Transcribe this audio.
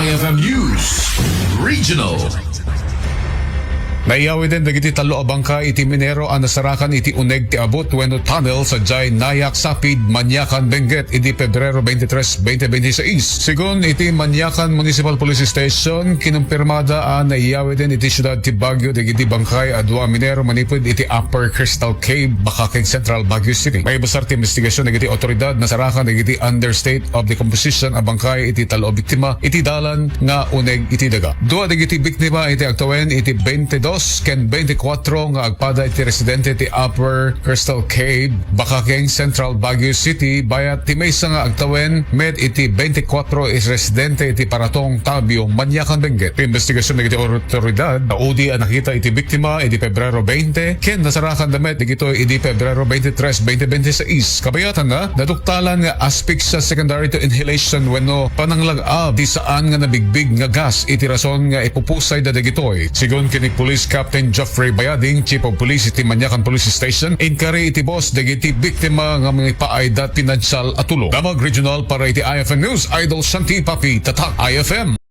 IFM News Regional. Naiyawi din dagiti talo a bangka iti Minero a nasarakan iti uneg ti abot wenno tunnel sa Jay Nayak Sapid Manyakan Benguet iti Pebrero 23, 2026. Sigon iti Manyakan Municipal Police Station kinumpirmada a naiyawi din iti syudad ti Baguio dagiti bangkay a dua minero manipud iti Upper Crystal Cave Bakakeng Central Baguio City. May basar ti investigasyon dagiti otoridad nasarakan dagiti understate of decomposition a bangkay iti talo biktima iti dalan nga uneg iti daga. Dua dagiti biktima iti aktawen iti 22 ken 24 nga agpada iti residente ti Upper Crystal Cave Bakakeng Central Baguio City bayat ti maysa nga agtawen med iti 24 is residente iti Paratong Tabio Manyakan Benguet. Investigasyon dagiti otoridad naudi a nakita iti biktima iti Pebrero 20 ken nasarakan damet digito iti Pebrero 23, 2026. Kabayatan nga naduktalan nga asphyxia secondary to inhalation wenno pananglagab di saan nga nabigbig nga gas iti rason nga ipupusay da dagitoy. Sigon kini Police Captain Geoffrey Bayading, Chief of Police iti Manyakan Police Station, inkari iti boss dagiti biktima nga mga paayda pinansyal at tulong. Damag Regional para iti IFM News, Idol Shanti Papi, Tatak IFM.